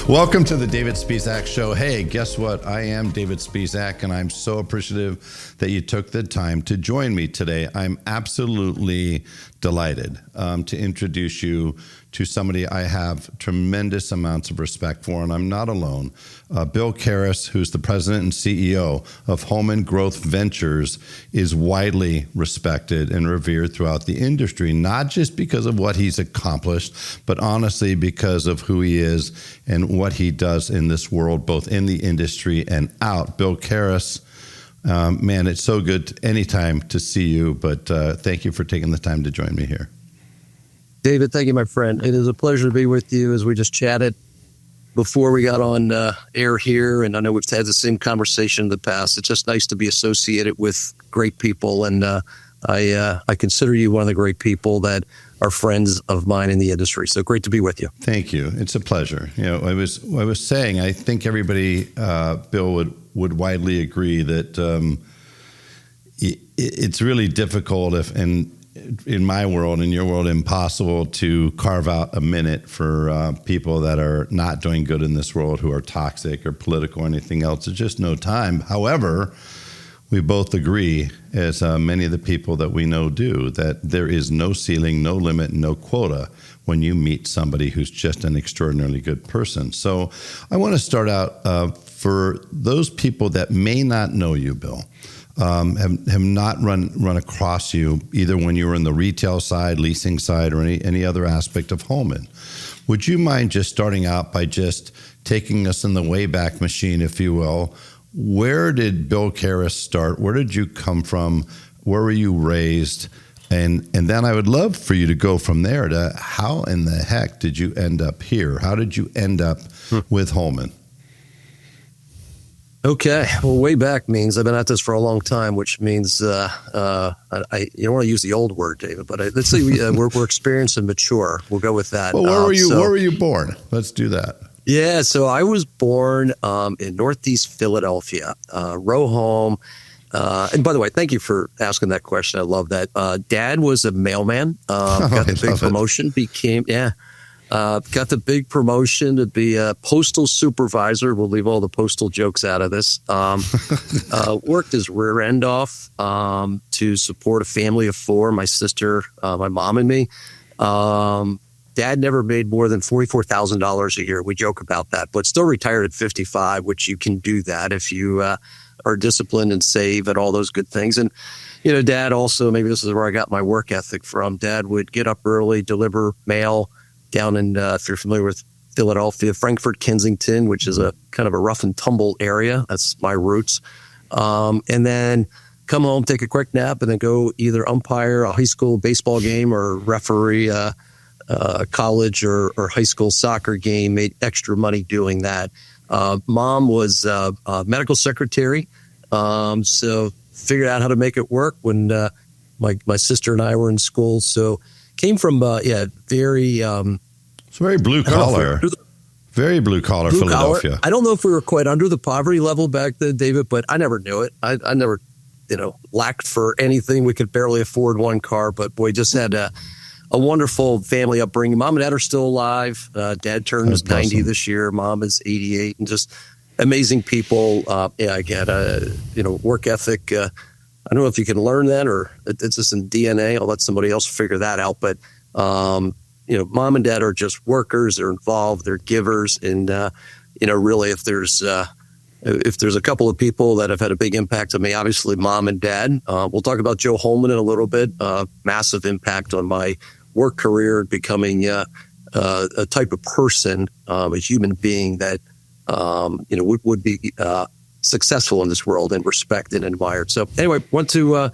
Welcome to the David Spizak Show. Hey, guess what? I am David Spizak, and I'm so appreciative that you took the time to join me today. I'm absolutely delighted to introduce you to somebody I have tremendous amounts of respect for, and I'm not alone. Bill Cariss, who's the president and CEO of Holman Growth Ventures, is widely respected and revered throughout the industry, not just because of what he's accomplished, but honestly because of who he is and what he does in this world, both in the industry and out. Bill Cariss, man, it's so good anytime to see you, but thank you for taking the time to join me here. David, thank you, my friend. It is a pleasure to be with you as we just chatted before we got on air here. And I know we've had the same conversation in the past. It's just nice to be associated with great people. And I consider you one of the great people that are friends of mine in the industry. So great to be with you. Thank you. It's a pleasure. You know, I was saying, I think everybody, Bill, would widely agree that it's really difficult and in my world, in your world, impossible to carve out a minute for people that are not doing good in this world, who are toxic or political or anything else. There's just no time. However, we both agree, as many of the people that we know do, that there is no ceiling, no limit, no quota when you meet somebody who's just an extraordinarily good person. So I want to start out for those people that may not know you, Bill, have not run across you either when you were in the retail side, leasing side, or any other aspect of Holman. Would you mind just starting out by just taking us in the Wayback Machine, if you will? Where did Bill Cariss start? Where did you come from? Where were you raised? And then I would love for you to go from there to how in the heck did you end up here? How did you end up with Holman? Okay. Well, way back means I've been at this for a long time, which means you don't want to use the old word, David, but let's say we're experienced and mature. We'll go with that. Well, where were you born? Let's do that. Yeah, so I was born in Northeast Philadelphia, row home. And by the way, thank you for asking that question. I love that. Dad was a mailman, got the big promotion, got the big promotion to be a postal supervisor. We'll leave all the postal jokes out of this. Worked his rear end off to support a family of four, my sister, my mom, and me. Dad never made more than $44,000 a year. We joke about that, but still retired at 55, which you can do that if you are disciplined and save and all those good things. And, you know, Dad also, maybe this is where I got my work ethic from. Dad would get up early, deliver mail down in, if you're familiar with Philadelphia, Frankfort, Kensington, which is a kind of a rough and tumble area. That's my roots. And then come home, take a quick nap, and then go either umpire a high school baseball game or referee college or high school soccer game, made extra money doing that. Mom was a medical secretary, so figured out how to make it work when my sister and I were in school. So came from, very... it's very blue collar. Very blue collar Philadelphia. Collar. I don't know if we were quite under the poverty level back then, David, but I never knew it. I never, lacked for anything. We could barely afford one car, but boy, just had a wonderful family upbringing. Mom and Dad are still alive. Dad turned 90 this year. Mom is 88, and just amazing people. Again, work ethic. I don't know if you can learn that or it's just in DNA. I'll let somebody else figure that out. But, Mom and Dad are just workers. They're involved. They're givers. And, really, if there's a couple of people that have had a big impact on me, obviously Mom and Dad. We'll talk about Joe Holman in a little bit. Massive impact on my work career, becoming a type of person, a human being that would be successful in this world and respected and admired. So anyway, went to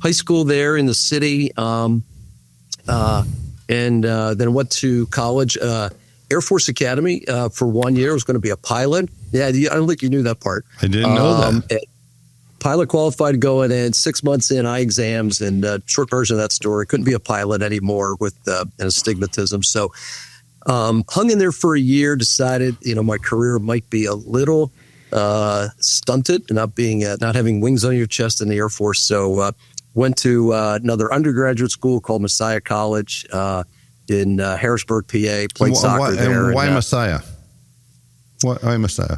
high school there in the city, and then went to college. Air Force Academy for 1 year. I was going to be a pilot. Yeah, I don't think you knew that part. I didn't know that. Pilot qualified going in, 6 months in, eye exams, and short version of that story, couldn't be a pilot anymore with astigmatism. So hung in there for a year, decided, my career might be a little stunted, not having wings on your chest in the Air Force. So went to another undergraduate school called Messiah College in Harrisburg, PA, played soccer there. And why Messiah? Why Messiah?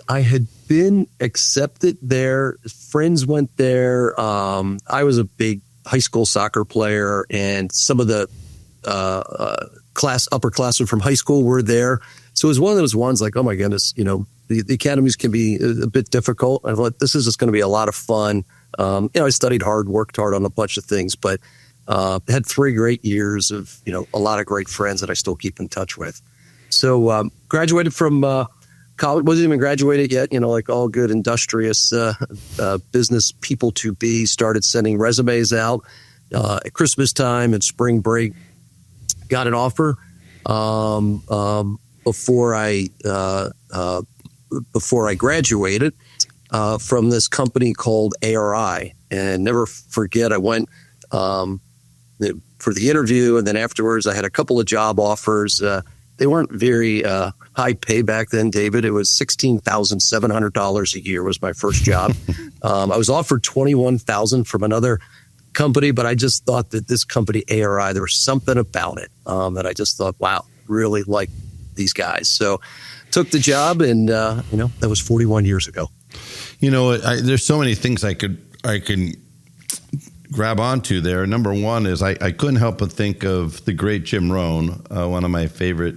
I had been accepted there. Friends went there. I was a big high school soccer player, and some of the upperclassmen from high school were there. So it was one of those ones like, oh my goodness, the academies can be a bit difficult. I thought this is just going to be a lot of fun. I studied hard, worked hard on a bunch of things, but had 3 great years of, a lot of great friends that I still keep in touch with. So graduated from college, wasn't even graduated yet, like all good industrious business people to be, started sending resumes out at Christmas time and spring break. Got an offer before I graduated from this company called ARI, and never forget, I went for the interview, and then afterwards I had a couple of job offers. They weren't very high pay back then, David. It was $16,700 a year was my first job. I was offered $21,000 from another company, but I just thought that this company, ARI, there was something about it that I just thought, wow, really like these guys. So took the job, and that was 41 years ago. There's so many things I can grab onto there. Number one is I couldn't help but think of the great Jim Rohn, one of my favorite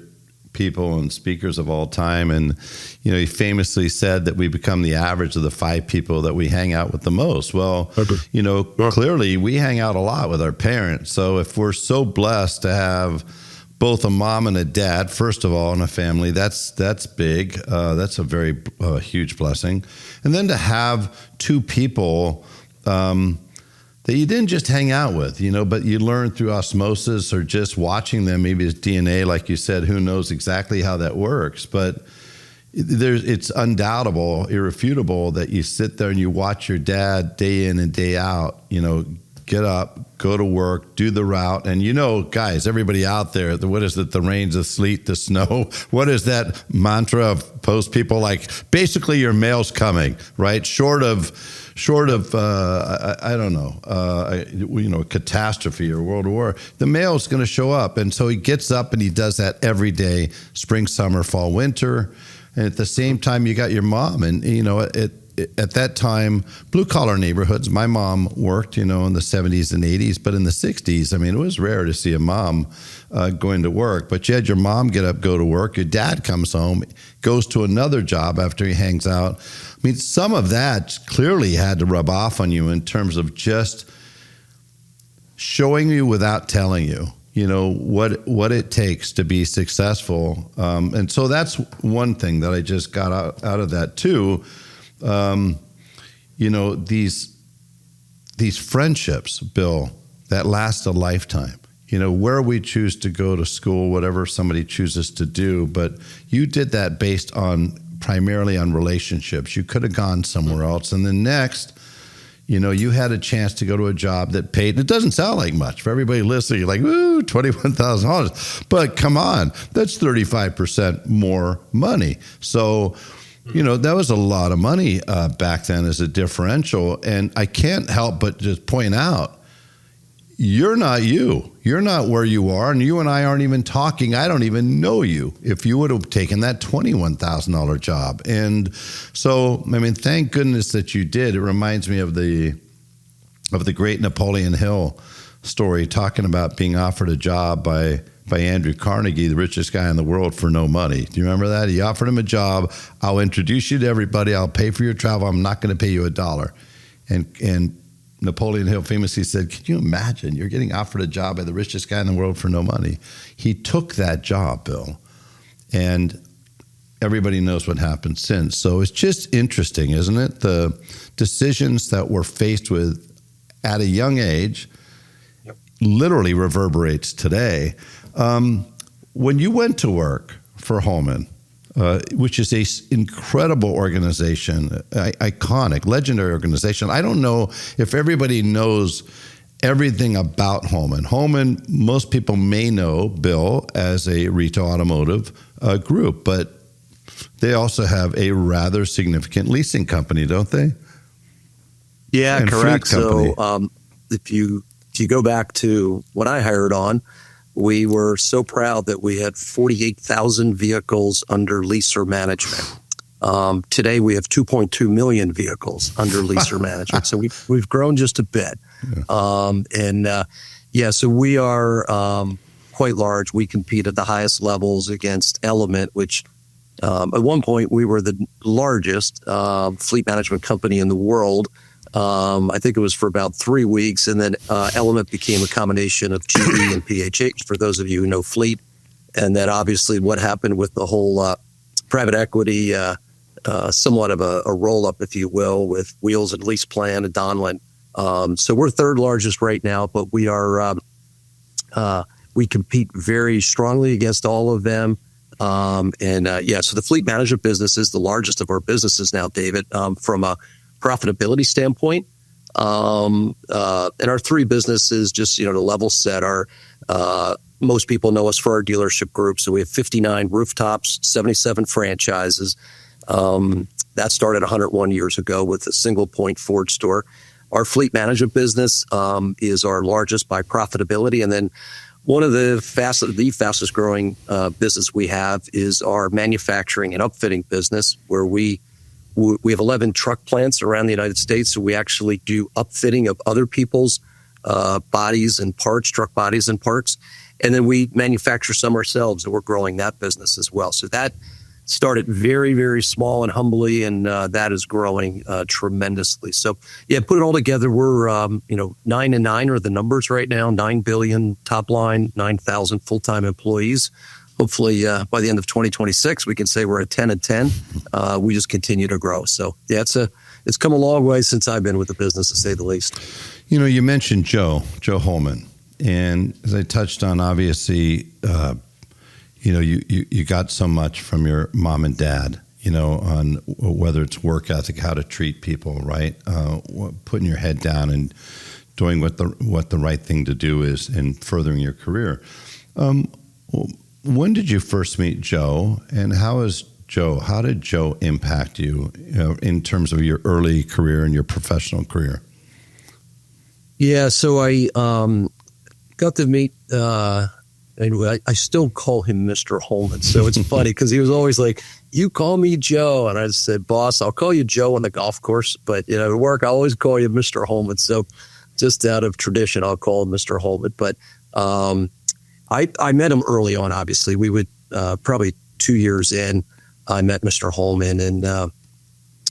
people and speakers of all time. And, he famously said that we become the average of the 5 people that we hang out with the most. Well, clearly we hang out a lot with our parents. So if we're so blessed to have both a mom and a dad, first of all, in a family, that's big. That's a very huge blessing. And then to have 2 people that you didn't just hang out with, but you learn through osmosis or just watching them. Maybe it's DNA, like you said. Who knows exactly how that works? But it's undoubtable, irrefutable that you sit there and you watch your dad day in and day out, get up, go to work, do the route. And guys, everybody out there, what is it? The rains, the sleet, the snow. What is that mantra of post people? Like, basically your mail's coming, right? Short of I don't know, catastrophe or world war, the mail's going to show up. And so he gets up and he does that every day, spring, summer, fall, winter. And at the same time, you got your mom. And, at that time, blue-collar neighborhoods, my mom worked, in the 70s and 80s. But in the 60s, it was rare to see a mom going to work. But you had your mom get up, go to work. Your dad comes home, goes to another job after he hangs out. Some of that clearly had to rub off on you in terms of just showing you without telling you, what it takes to be successful. And so that's one thing that I just got out of that too. These friendships, Bill, that last a lifetime. Where we choose to go to school, whatever somebody chooses to do, but you did that based on primarily on relationships. You could have gone somewhere else. And then next, you had a chance to go to a job that paid. It doesn't sound like much for everybody listening. You're like, ooh, $21,000. But come on, that's 35% more money. So, that was a lot of money back then as a differential. And I can't help but just point out, you're not you. You're not where you are, and you and I aren't even talking. I don't even know you if you would have taken that $21,000 job. And so, thank goodness that you did. It reminds me of the great Napoleon Hill story, talking about being offered a job by Andrew Carnegie, the richest guy in the world, for no money. Do you remember that? He offered him a job. I'll introduce you to everybody. I'll pay for your travel. I'm not going to pay you $1. And Napoleon Hill famously said, can you imagine? You're getting offered a job by the richest guy in the world for no money. He took that job, Bill, and everybody knows what happened since. So it's just interesting, isn't it? The decisions that we're faced with at a young age literally reverberates today. When you went to work for Holman, which is a incredible organization, iconic, legendary organization. I don't know if everybody knows everything about Holman. Holman, most people may know Bill as a retail automotive group, but they also have a rather significant leasing company, don't they? Yeah, and correct. So if you go back to when I hired on, We were so proud that we had 48,000 vehicles under lease or management. Today, we have 2.2 million vehicles under lease or management. So we've grown just a bit. Yeah. So we are quite large. We compete at the highest levels against Element, which at one point we were the largest fleet management company in the world. I think it was for about 3 weeks. And then Element became a combination of GE and PHH, for those of you who know fleet. And then obviously what happened with the whole private equity, somewhat of a roll-up, if you will, with Wheels and Lease Plan and Donlen. So we're third largest right now, but we are we compete very strongly against all of them. So the fleet management business is the largest of our businesses now, David, from a profitability standpoint. And our three businesses, just, to level set, are most people know us for our dealership group. So we have 59 rooftops, 77 franchises. That started 101 years ago with a single point Ford store. Our fleet management business is our largest by profitability. And then one of the fastest growing business we have is our manufacturing and upfitting business, where we have 11 truck plants around the United States. So we actually do upfitting of other people's bodies and parts, truck bodies and parts. And then we manufacture some ourselves, and we're growing that business as well. So that started very, very small and humbly, and that is growing tremendously. So, yeah, put it all together, we're, 9 and 9 are the numbers right now, 9 billion top line, 9,000 full-time employees. Hopefully, by the end of 2026, we can say we're at 10 and 10. We just continue to grow. So, yeah, it's come a long way since I've been with the business, to say the least. You mentioned Joe Holman. And as I touched on, obviously, you got so much from your mom and dad, on whether it's work ethic, how to treat people, right? Putting your head down and doing what the right thing to do is in furthering your career. When did you first meet Joe, and how did Joe impact you, in terms of your early career and your professional career? Yeah, so I got to meet, anyway, I still call him Mr. Holman. So it's funny because he was always like, "You call me Joe." And I said, "Boss, I'll call you Joe on the golf course. But, at work, I always call you Mr. Holman." So just out of tradition, I'll call him Mr. Holman. But I met him early on, obviously. We would probably 2 years in, I met Mr. Holman and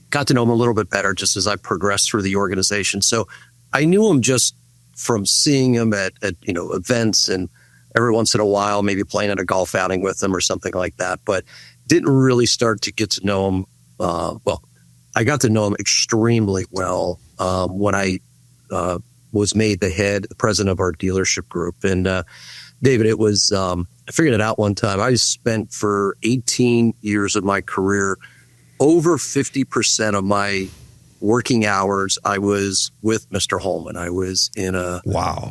got to know him a little bit better just as I progressed through the organization. So I knew him just from seeing him at events, and every once in a while, maybe playing at a golf outing with him or something like that, but didn't really start to get to know him. I got to know him extremely well when I was made the president of our dealership group. And David, it was, I figured it out one time. I spent for 18 years of my career, over 50% of my working hours, I was with Mr. Holman. I was in a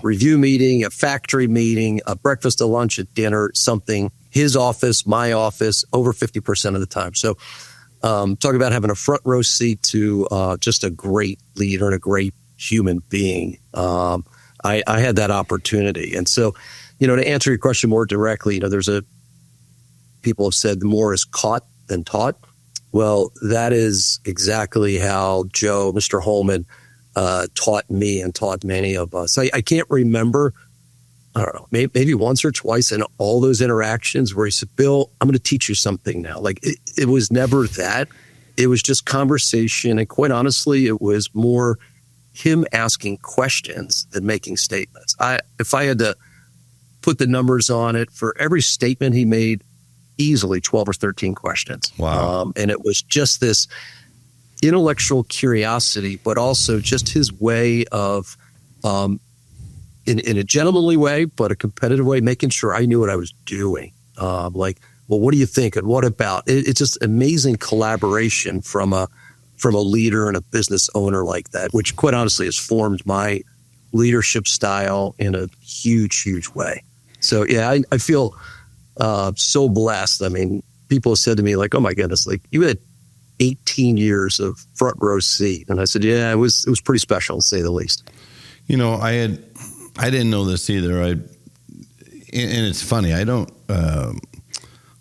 review meeting, a factory meeting, a breakfast, a lunch, a dinner, something, his office, my office, over 50% of the time. So talk about having a front row seat to just a great leader and a great human being. I had that opportunity. And so, to answer your question more directly, people have said more is caught than taught. Well, that is exactly how Joe, Mr. Holman, taught me and taught many of us. I can't remember, I don't know, maybe once or twice in all those interactions where he said, "Bill, I'm going to teach you something now." Like it was never that. It was just conversation. And quite honestly, it was more him asking questions than making statements. If I had to put the numbers on it, for every statement he made, easily 12 or 13 questions. Wow. And it was just this intellectual curiosity, but also just his way of, in a gentlemanly way, but a competitive way, making sure I knew what I was doing. Like, well, what do you think? And what about? It's just amazing collaboration from a leader and a business owner like that, which quite honestly has formed my leadership style in a huge, huge way. So, yeah, I feel so blessed. I mean, people have said to me like, "Oh my goodness, like you had 18 years of front row seat." And I said, "Yeah, it was pretty special, to say the least." I didn't know this either. and it's funny. I don't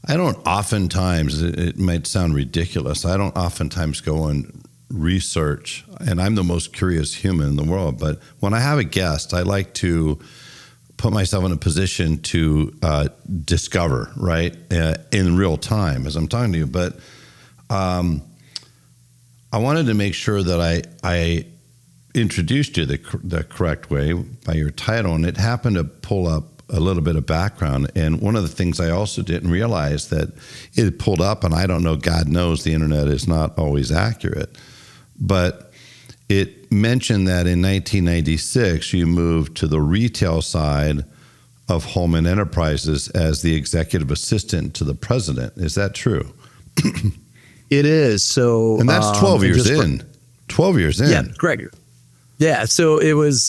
oftentimes. It might sound ridiculous. I don't oftentimes go and research, and I'm the most curious human in the world. But when I have a guest, I like to put myself in a position to discover, right, in real time as I'm talking to you. But I wanted to make sure that I introduced you the correct way by your title, and it happened to pull up a little bit of background. And one of the things I also didn't realize that it pulled up, and I don't know, God knows the internet is not always accurate, but it mentioned that in 1996 you moved to the retail side of Holman Enterprises as the executive assistant to the president. Is that true? It is. So, and that's 12 years in. 12 years in. Yeah, correct. Yeah, so it was,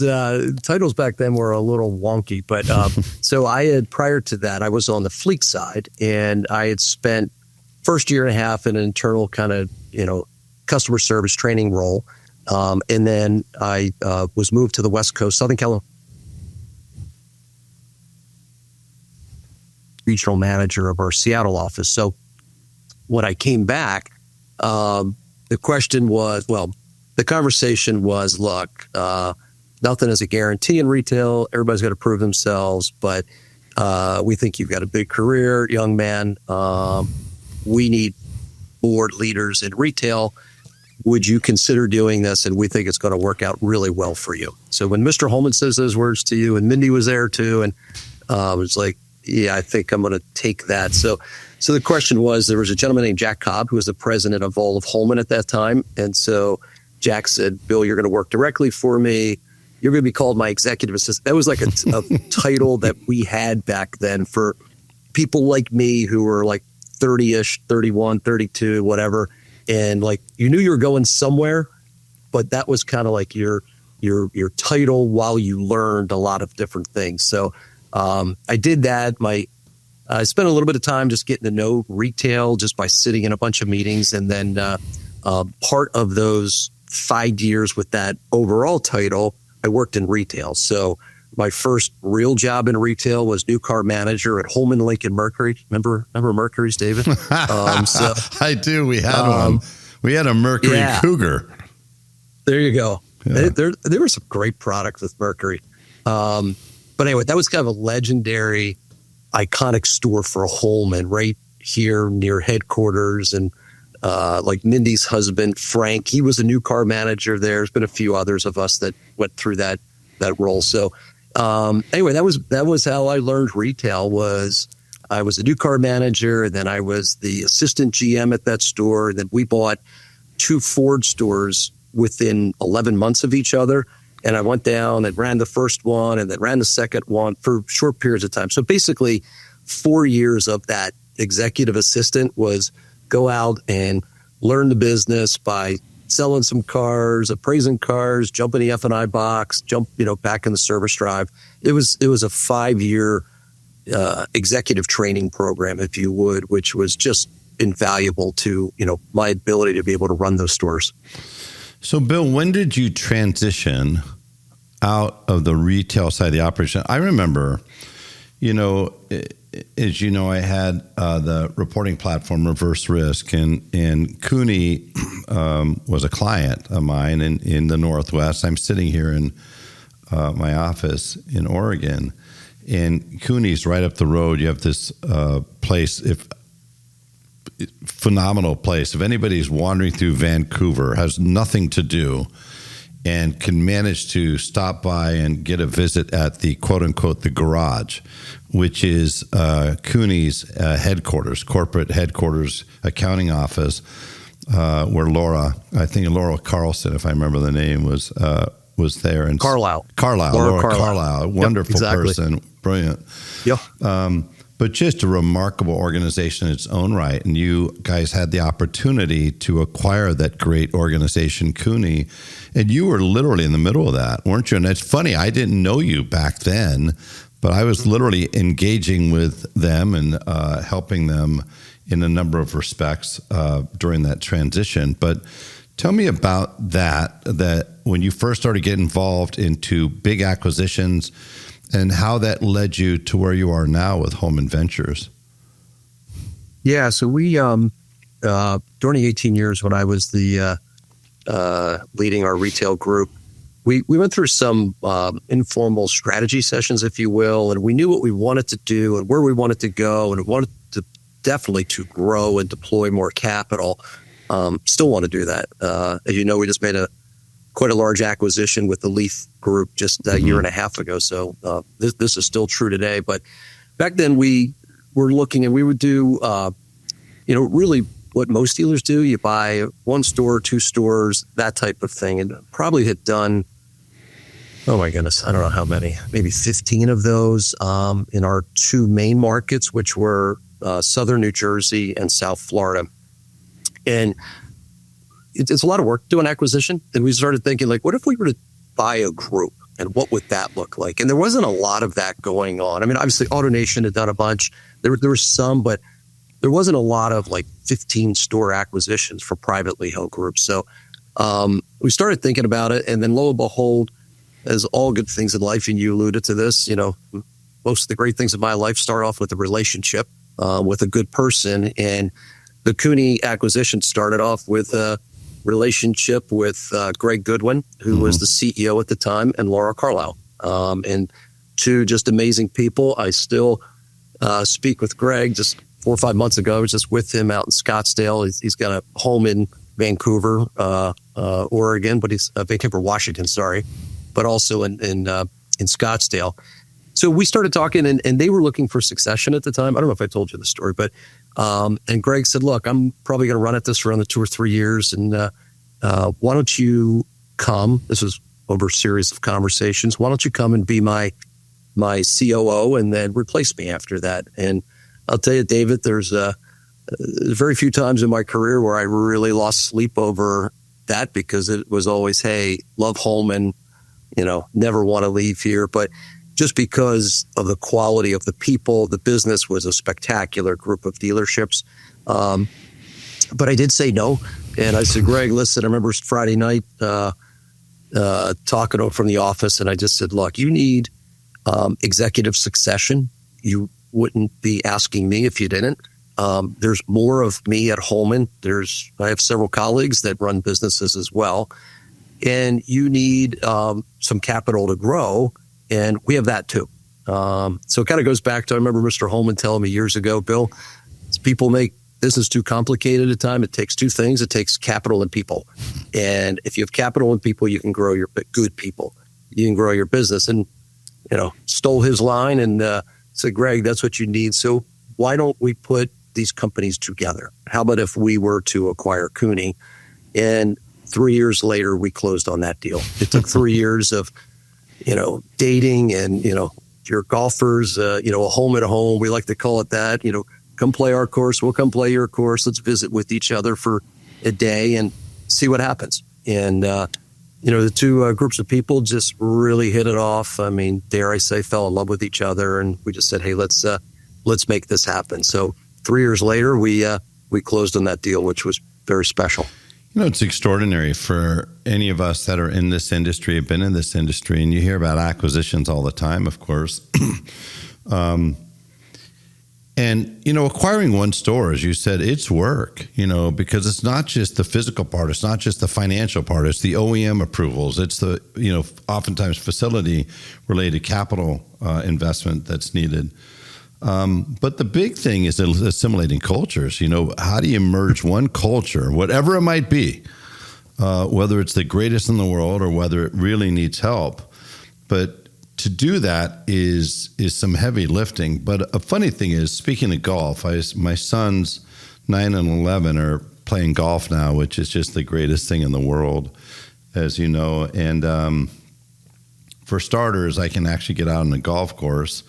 titles back then were a little wonky, but so I had, prior to that, I was on the fleet side, and I had spent first year and a half in an internal kind of, customer service training role. And then I was moved to the West Coast, Southern California, regional manager of our Seattle office. So when I came back, the conversation was, look, nothing is a guarantee in retail. Everybody's got to prove themselves, but we think you've got a big career, young man. We need board leaders in retail. Would you consider doing this? And we think it's going to work out really well for you. So when Mr. Holman says those words to you, and Mindy was there too, and I was like, yeah, I think I'm going to take that. So the question was, there was a gentleman named Jack Cobb, who was the president of all of Holman at that time. And so Jack said, Bill, you're going to work directly for me. You're going to be called my executive assistant. That was like a title that we had back then for people like me who were like 30-ish, 31, 32, whatever. And like, you knew you were going somewhere, but that was kind of like your title while you learned a lot of different things. So I did that. I spent a little bit of time just getting to know retail just by sitting in a bunch of meetings. And then part of those 5 years with that overall title, I worked in retail. So my first real job in retail was new car manager at Holman Lincoln Mercury. Remember Mercury's, David? I do. We had one. We had a Mercury Cougar. There you go. Yeah. There were some great products with Mercury. But anyway, that was kind of a legendary, iconic store for Holman right here near headquarters. And like Mindy's husband, Frank, he was a new car manager there. There's been a few others of us that went through that role. So anyway, that was how I learned retail. I was a new car manager, and then I was the assistant GM at that store. And then we bought 2 Ford stores within 11 months of each other. And I went down and ran the first one and then ran the second one for short periods of time. So basically 4 years of that executive assistant was go out and learn the business by selling some cars, appraising cars, jump in the F&I box, jump, back in the service drive. It was a 5-year executive training program, if you would, which was just invaluable to, my ability to be able to run those stores. So, Bill, when did you transition out of the retail side of the operation? I remember, as you know, I had the reporting platform Reverse Risk, and Cooney was a client of mine in the Northwest. I'm sitting here in my office in Oregon, and Cooney's right up the road. You have this place, phenomenal place. If anybody's wandering through Vancouver, has nothing to do, and can manage to stop by and get a visit at the quote unquote the garage, which is Cooney's headquarters, corporate headquarters, accounting office, where Laura Carlson, if I remember the name, was there. And Laura Carlisle, wonderful person, brilliant. Yeah. But just a remarkable organization in its own right. And you guys had the opportunity to acquire that great organization, Cooney. And you were literally in the middle of that, weren't you? And it's funny, I didn't know you back then, but I was literally engaging with them and helping them in a number of respects during that transition. But tell me about that when you first started getting involved into big acquisitions. and how that led you to where you are now with Holman Ventures. Yeah, so we during the 18 years when I was the leading our retail group, we went through some informal strategy sessions, if you will, and we knew what we wanted to do and where we wanted to go, and we wanted to definitely to grow and deploy more capital. Still want to do that. As you know, we just made quite a large acquisition with the Leaf Group just a year and a half ago. So this is still true today. But back then we were looking, and we would do, really what most dealers do. You buy one store, two stores, that type of thing, and probably had done, oh my goodness, I don't know how many, maybe 15 of those in our two main markets, which were Southern New Jersey and South Florida. And it's a lot of work doing acquisition. And we started thinking, like, what if we were to buy a group, and what would that look like? And there wasn't a lot of that going on. I mean, obviously AutoNation had done a bunch. There were some, but there wasn't a lot of like 15 store acquisitions for privately held groups. So we started thinking about it, and then lo and behold, as all good things in life, and you alluded to this, most of the great things in my life start off with a relationship with a good person. And the Cooney acquisition started off with a relationship with Greg Goodwin, who was the CEO at the time, and Laura Carlisle, and two just amazing people. I still speak with Greg. Just 4 or 5 months ago, I was just with him out in Scottsdale. He's got a home in Vancouver, Oregon, but he's Vancouver, Washington, sorry, but also in Scottsdale. So we started talking, and they were looking for succession at the time. I don't know if I told you the story, but and Greg said, "Look, I'm probably going to run at this for another 2 or 3 years, and why don't you come?" This was over a series of conversations. "Why don't you come and be my COO, and then replace me after that?" And I'll tell you, David, there's very few times in my career where I really lost sleep over that, because it was always, hey, love Holman, never want to leave here. But just because of the quality of the people, the business was a spectacular group of dealerships. But I did say no. And I said, Greg, listen, I remember Friday night talking to him from the office, and I just said, look, you need executive succession. You wouldn't be asking me if you didn't. There's more of me at Holman. I have several colleagues that run businesses as well. And you need some capital to grow. And we have that too. So it kind of goes back to, I remember Mr. Holman telling me years ago, Bill, people make business too complicated at a time. It takes two things. It takes capital and people. And if you have capital and people, you can grow your good people. You can grow your business. And, stole his line and said, Greg, that's what you need. So why don't we put these companies together? How about if we were to acquire Cooney? And 3 years later, we closed on that deal. It took 3 years of, dating and, your golfers, a home at home. We like to call it that. Come play our course. We'll come play your course. Let's visit with each other for a day and see what happens. And, the two groups of people just really hit it off. I mean, dare I say, fell in love with each other. And we just said, hey, let's make this happen. So 3 years later, we closed on that deal, which was very special. It's extraordinary for any of us that are in this industry, have been in this industry, and you hear about acquisitions all the time, of course. And, acquiring one store, as you said, it's work, because it's not just the physical part. It's not just the financial part. It's the OEM approvals. It's the, oftentimes facility related capital investment that's needed. But the big thing is assimilating cultures. How do you merge one culture, whatever it might be, whether it's the greatest in the world or whether it really needs help. But to do that is some heavy lifting. But a funny thing is, speaking of golf, my sons 9 and 11 are playing golf now, which is just the greatest thing in the world, as you know. And for starters, I can actually get out on a golf course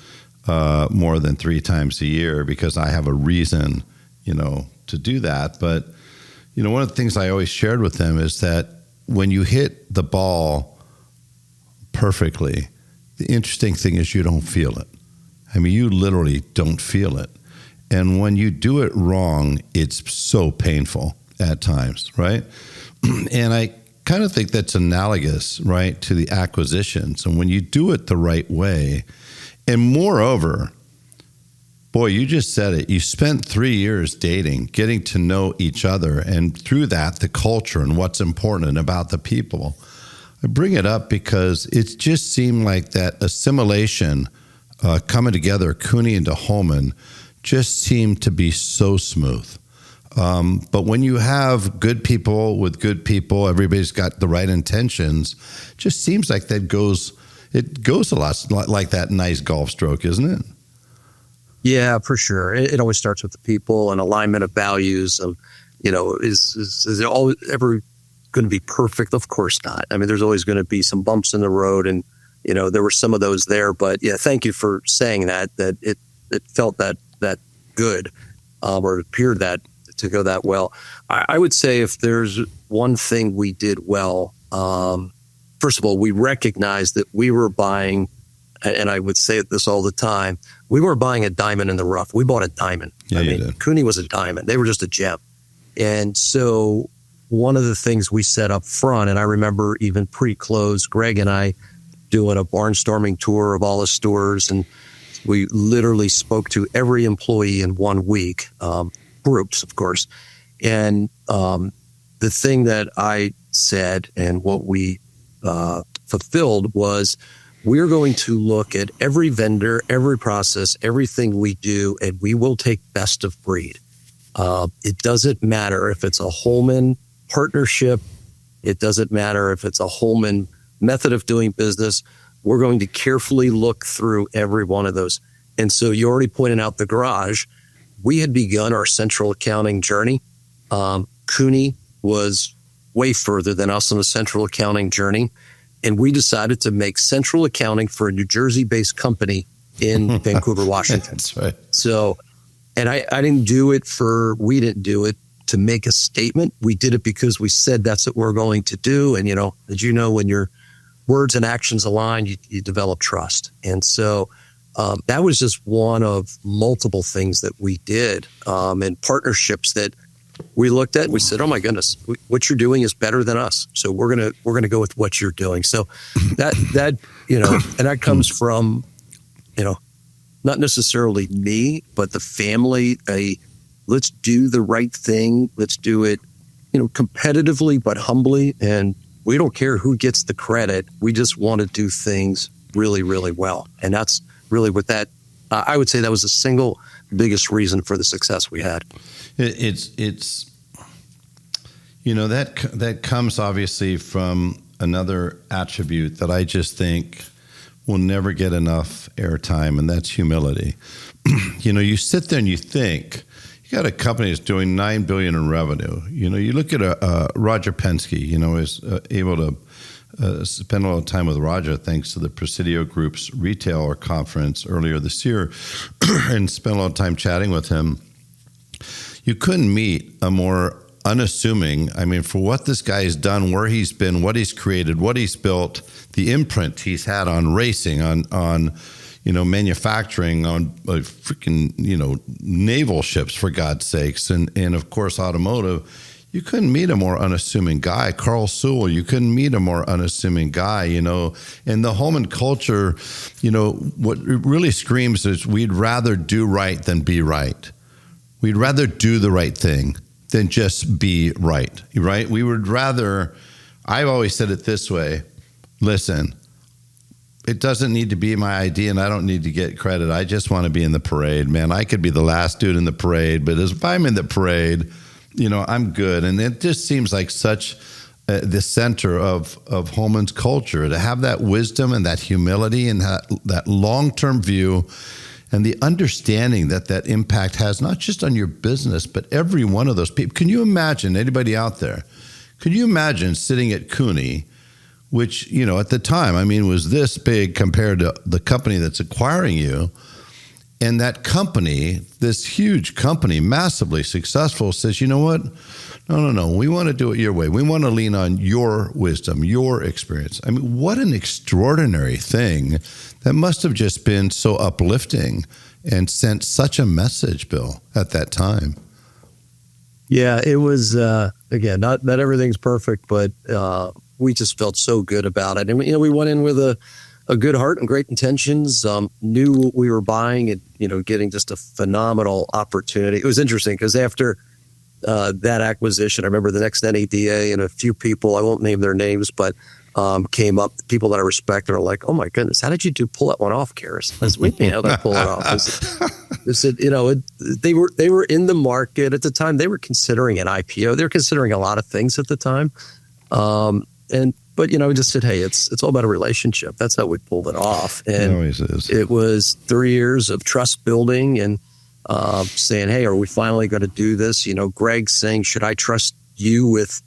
more than 3 times a year because I have a reason, to do that. But, one of the things I always shared with them is that when you hit the ball perfectly, the interesting thing is you don't feel it. I mean, you literally don't feel it. And when you do it wrong, it's so painful at times, right? And I kind of think that's analogous, right, to the acquisitions. And when you do it the right way, And moreover, boy, you just said it. You spent 3 years dating, getting to know each other, and through that, the culture and what's important about the people. I bring it up because it just seemed like that assimilation coming together, Cooney into Holman, just seemed to be so smooth. But when you have good people with good people, everybody's got the right intentions, it just seems like it goes a lot like that nice golf stroke, isn't it? Yeah, for sure. It always starts with the people and alignment of values. Of, is it always ever going to be perfect? Of course not. I mean, there's always going to be some bumps in the road, and there were some of those there. But yeah, thank you for saying that it felt that good, or it appeared that to go that well. I would say if there's one thing we did well, first of all, we recognized that we were buying, and I would say this all the time, we were buying a diamond in the rough. We bought a diamond. Yeah, you did. Cooney was a diamond. They were just a gem. And so one of the things we set up front, and I remember even pre-close, Greg and I doing a barnstorming tour of all the stores, and we literally spoke to every employee in 1 week, groups, of course. And the thing that I said and what we fulfilled was we're going to look at every vendor, every process, everything we do, and we will take best of breed. It doesn't matter if it's a Holman partnership. It doesn't matter if it's a Holman method of doing business. We're going to carefully look through every one of those. And so you already pointed out the garage. We had begun our central accounting journey. Cooney was way further than us on the central accounting journey. And we decided to make central accounting for a New Jersey-based company in Vancouver, Washington. That's right. So, and we didn't do it to make a statement. We did it because we said that's what we're going to do. And, as you know, when your words and actions align, you develop trust. And so that was just one of multiple things that we did, and partnerships that we looked at. We said, "Oh my goodness, what you're doing is better than us. So we're gonna go with what you're doing." So that and that comes from not necessarily me, but the family. Let's do the right thing. Let's do it, competitively but humbly, and we don't care who gets the credit. We just want to do things really, really well, and that's really what that. I would say that was the single biggest reason for the success we had. It's that comes obviously from another attribute that I just think will never get enough airtime, and that's humility. You sit there and you think, you got a company that's doing $9 billion in revenue. You look at Roger Penske. Is able to spend a lot of time with Roger thanks to the Presidio Group's retailer conference earlier this year, and spent a lot of time chatting with him. You couldn't meet a more unassuming, for what this guy has done, where he's been, what he's created, what he's built, the imprint he's had on racing, on manufacturing, on freaking, naval ships, for God's sakes, and of course, automotive. You couldn't meet a more unassuming guy. Carl Sewell, you couldn't meet a more unassuming guy, And the Holman culture, what it really screams is we'd rather do right than be right. We'd rather do the right thing than just be right? We would rather, I've always said it this way, listen, it doesn't need to be my idea and I don't need to get credit. I just want to be in the parade, man. I could be the last dude in the parade, but if I'm in the parade, I'm good. And it just seems like such the center of Holman's culture, to have that wisdom and that humility and that long-term view, and the understanding that impact has not just on your business, but every one of those people. Can you imagine, anybody out there, could you imagine sitting at Cooney, which, at the time, was this big compared to the company that's acquiring you, and that company, this huge company, massively successful, says, you know what? No, we want to do it your way. We want to lean on your wisdom, your experience. What an extraordinary thing. That must have just been so uplifting and sent such a message, Bill, at that time. Yeah, it was, again, not everything's perfect, but we just felt so good about it. And, we went in with a a good heart and great intentions, knew what we were buying and, getting just a phenomenal opportunity. It was interesting because after that acquisition, I remember the next NADA and a few people, I won't name their names, but came up, people that I respect are like, oh my goodness, how did you pull that one off, Cariss? I said, what do you mean, how did I pull it off? They said, they were in the market at the time. They were considering an IPO. They were considering a lot of things at the time. But we just said, hey, it's all about a relationship. That's how we pulled it off. And it always is. It was 3 years of trust building and saying, hey, are we finally going to do this? Greg saying, should I trust you with,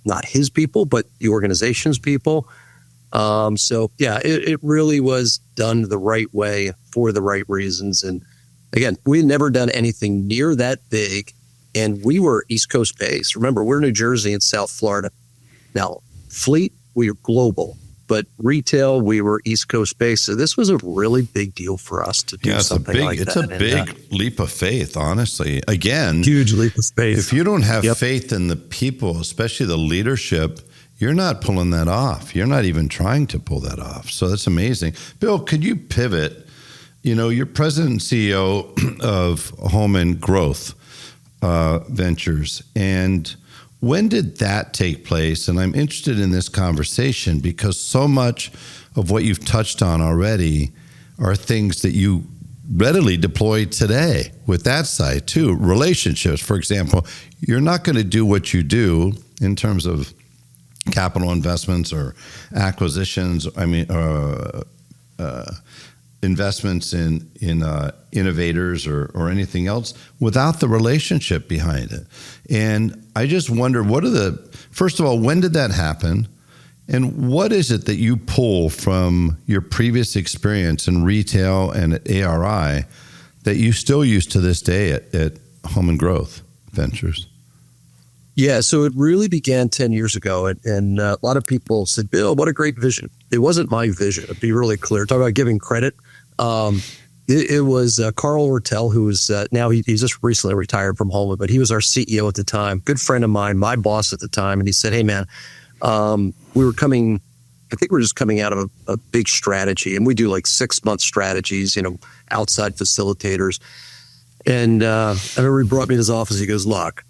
not his people, but the organization's people? It really was done the right way for the right reasons. And again, we had never done anything near that big. And we were East Coast based. Remember, we're New Jersey and South Florida. Now, fleet, we were global. But retail, we were East Coast based. So this was a really big deal for us to do something like that. It's a big leap of faith, honestly. Again, huge leap of faith. If you don't have faith in the people, especially the leadership, you're not pulling that off. You're not even trying to pull that off. So that's amazing. Bill, could you pivot? You're president and CEO of Holman Growth Ventures. And when did that take place? And I'm interested in this conversation because so much of what you've touched on already are things that you readily deploy today with that side too. Relationships, for example, you're not going to do what you do in terms of capital investments or acquisitions. Investments in innovators or anything else without the relationship behind it. And I just wonder, first of all, when did that happen? And what is it that you pull from your previous experience in retail and at ARI that you still use to this day at Holman Growth Ventures? Yeah, so it really began 10 years ago. And a lot of people said, Bill, what a great vision. It wasn't my vision, to be really clear. Talk about giving credit. It was Carl Ortel, who was now he's just recently retired from Holman, but he was our CEO at the time, good friend of mine, my boss at the time. And he said, hey, man, I think we're just coming out of a big strategy. And we do like 6-month strategies, outside facilitators. And I remember he brought me to his office. He goes, look,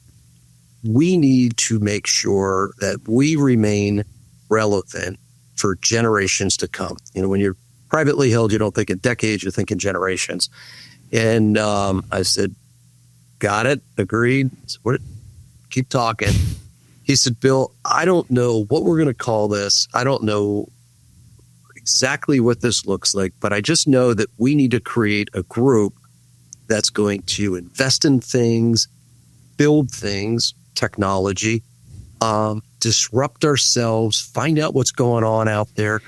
we need to make sure that we remain relevant for generations to come. When you're privately held, you don't think in decades, you think in generations. And I said, got it, agreed. So keep talking. He said, Bill, I don't know what we're going to call this. I don't know exactly what this looks like, but I just know that we need to create a group that's going to invest in things, build things, technology, disrupt ourselves, find out what's going on out there,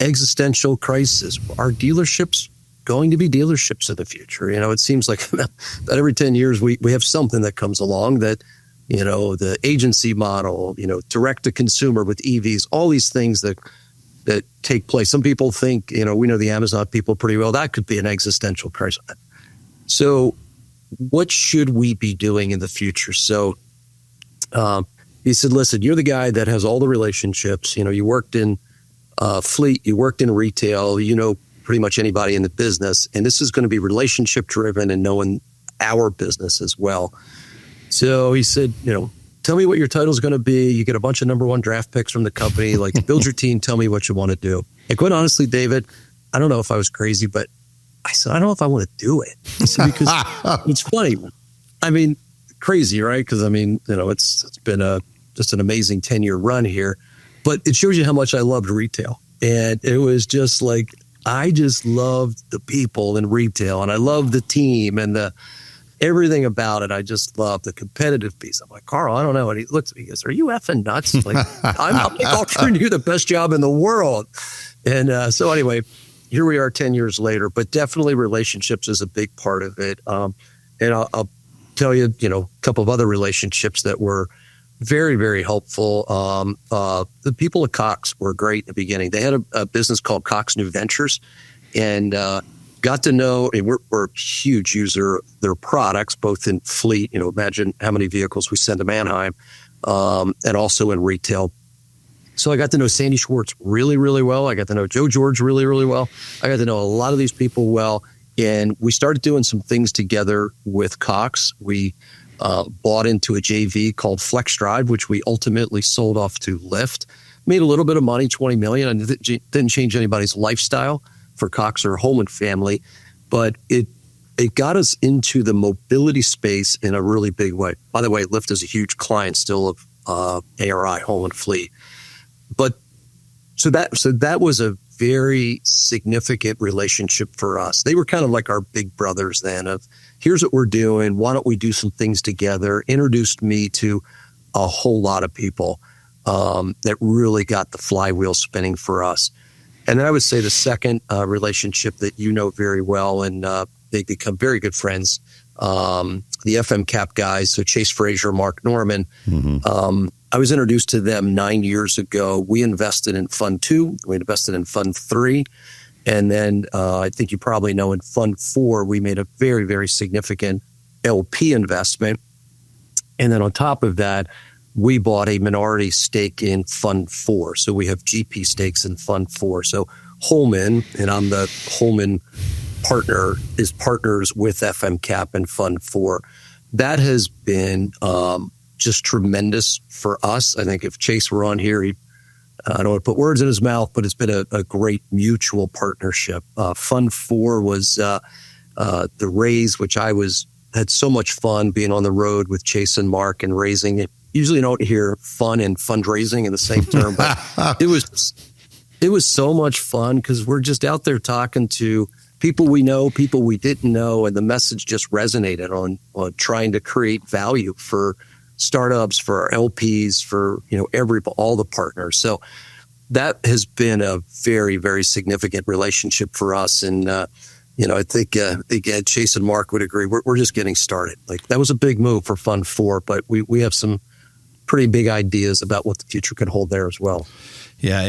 existential crisis. Are dealerships going to be dealerships of the future? It seems like that every 10 years we have something that comes along that, the agency model, direct to consumer with EVs, all these things that take place. Some people think, we know the Amazon people pretty well, that could be an existential crisis. So what should we be doing in the future? So he said, listen, you're the guy that has all the relationships. You worked in fleet, you worked in retail, pretty much anybody in the business. And this is going to be relationship driven and knowing our business as well. So he said, tell me what your title is going to be. You get a bunch of number one draft picks from the company, like build your team, tell me what you want to do. And quite honestly, David, I don't know if I was crazy, but I said, I don't know if I want to do it. He said, because it's funny. I mean, crazy, right? Because it's been just an amazing 10-year run here, but it shows you how much I loved retail. And it was just like, I just loved the people in retail and I loved the team and everything about it. I just loved the competitive piece. I'm like, Carl, I don't know. And he looks at me, he goes, are you effing nuts? Like, I'm offering you the best job in the world. And so anyway, here we are 10 years later, but definitely relationships is a big part of it. And I'll tell you, a couple of other relationships that were very, very helpful. The people at Cox were great in the beginning. They had a business called Cox New Ventures and got to know, and we're a huge user of their products, both in fleet, imagine how many vehicles we send to Manheim, and also in retail. So I got to know Sandy Schwartz really, really well. I got to know Joe George really, really well. I got to know a lot of these people well. And we started doing some things together with Cox. We bought into a JV called Flex Drive, which we ultimately sold off to Lyft. Made a little bit of money, $20 million. And it didn't change anybody's lifestyle for Cox or Holman family, but it got us into the mobility space in a really big way. By the way, Lyft is a huge client still of ARI, Holman Fleet. But so that was a very significant relationship for us. They were kind of like our big brothers then of, here's what we're doing. Why don't we do some things together? Introduced me to a whole lot of people that really got the flywheel spinning for us. And then I would say the second relationship that you know very well, and they become very good friends, the FM Cap guys, so Chase Frazier, Mark Norman. I was introduced to them 9 years ago. We invested in Fund 2. We invested in Fund 3. And then I think you probably know in Fund 4, we made a very, very significant LP investment. And then on top of that, we bought a minority stake in Fund 4. So we have GP stakes in Fund 4. So Holman, and I'm the Holman partner, is partners with FM Cap and Fund 4. That has been just tremendous for us. I think if Chase were on here, I don't want to put words in his mouth, but it's been a great mutual partnership. Fund 4 was the raise, which had so much fun being on the road with Chase and Mark and raising it. Usually you don't hear fun and fundraising in the same term, but it was so much fun because we're just out there talking to people we know, people we didn't know, and the message just resonated on trying to create value for startups, for our LPs, for all the partners. So that has been a very, very significant relationship for us. And I think again, Chase and Mark would agree. We're just getting started. Like that was a big move for Fund 4, but we have some pretty big ideas about what the future could hold there as well. Yeah,